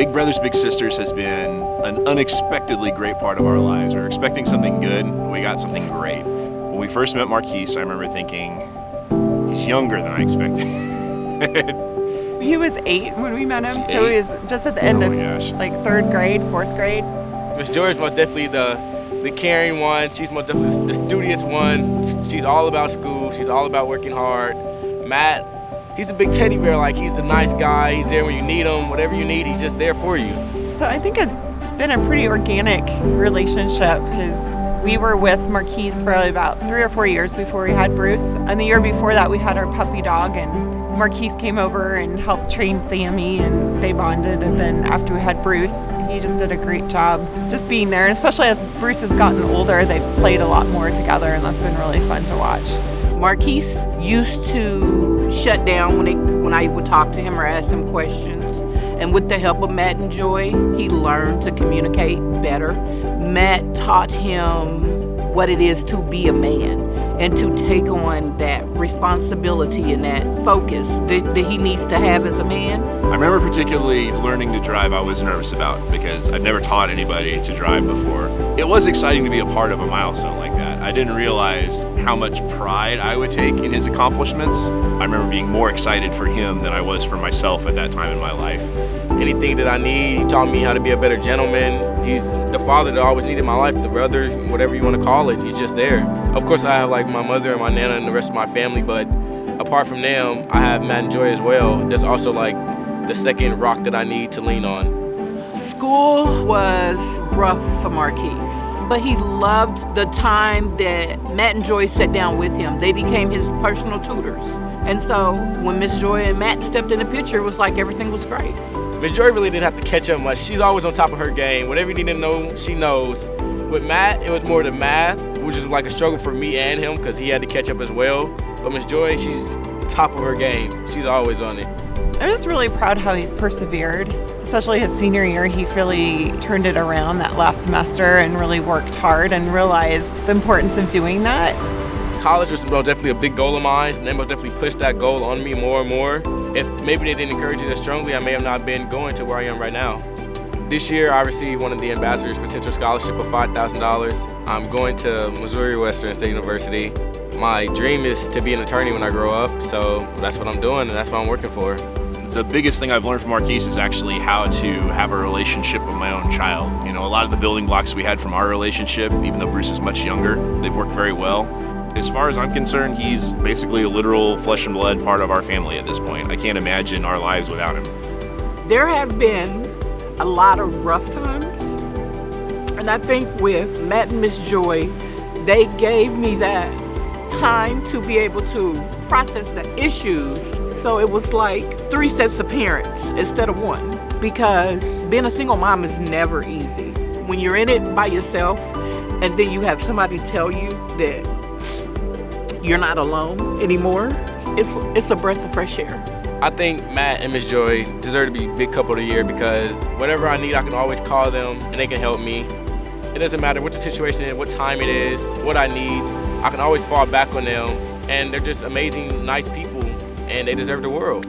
Big Brothers Big Sisters has been an unexpectedly great part of our lives. We were expecting something good, we got something great. When we first met Marquise, I remember thinking, he's younger than I expected. He was 8 when we met him, so he was just at the end of like 3rd grade, 4th grade. Miss Joy is most definitely the caring one. She's most definitely the studious one. She's all about school. She's all about working hard. Matt, he's a big teddy bear. Like, he's the nice guy. He's there when you need him. Whatever you need, he's just there for you. So I think it's been a pretty organic relationship because we were with Marquise for about 3 or 4 years before we had Bruce. And the year before that, we had our puppy dog, and Marquise came over and helped train Sammy, and they bonded. And then after we had Bruce, he just did a great job just being there. And especially as Bruce has gotten older, they've played a lot more together, and that's been really fun to watch. Marquise used to shut down when I would talk to him or ask him questions. And with the help of Matt and Joy, he learned to communicate better. Matt taught him what it is to be a man and to take on that responsibility and that focus that he needs to have as a man. I remember particularly learning to drive I was nervous about because I'd never taught anybody to drive before. It was exciting to be a part of a milestone like that. I didn't realize how much pride I would take in his accomplishments. I remember being more excited for him than I was for myself at that time in my life. Anything that I need, he taught me how to be a better gentleman. He's the father that I always needed in my life, the brother, whatever you want to call it. He's just there. Of course, I have like my mother and my nana and the rest of my family, but apart from them, I have Matt and Joy as well. That's also like the second rock that I need to lean on. School was rough for Marquise, but he loved the time that Matt and Joy sat down with him. They became his personal tutors. And so when Miss Joy and Matt stepped in the picture, it was like everything was great. Miss Joy really didn't have to catch up much. She's always on top of her game. Whatever you need to know, she knows. With Matt, it was more the math, which is like a struggle for me and him because he had to catch up as well. But Miss Joy, she's top of her game. She's always on it. I'm just really proud how he's persevered, especially his senior year. He really turned it around that last semester and really worked hard and realized the importance of doing that. College was most definitely a big goal of mine, and they most definitely pushed that goal on me more and more. If maybe they didn't encourage it as strongly, I may have not been going to where I am right now. This year, I received one of the ambassador's potential scholarship of $5,000. I'm going to Missouri Western State University. My dream is to be an attorney when I grow up, so that's what I'm doing, and that's what I'm working for. The biggest thing I've learned from Marquise is actually how to have a relationship with my own child. You know, a lot of the building blocks we had from our relationship, even though Bruce is much younger, they've worked very well. As far as I'm concerned, he's basically a literal flesh and blood part of our family at this point. I can't imagine our lives without him. There have been a lot of rough times, and I think with Matt and Miss Joy, they gave me that time to be able to process the issues. So it was like 3 sets of parents instead of 1, because being a single mom is never easy. When you're in it by yourself, and then you have somebody tell you that you're not alone anymore, it's a breath of fresh air. I think Matt and Miss Joy deserve to be big couple of the year because whatever I need, I can always call them and they can help me. It doesn't matter what the situation is, what time it is, what I need, I can always fall back on them. And they're just amazing, nice people, and they deserve the world.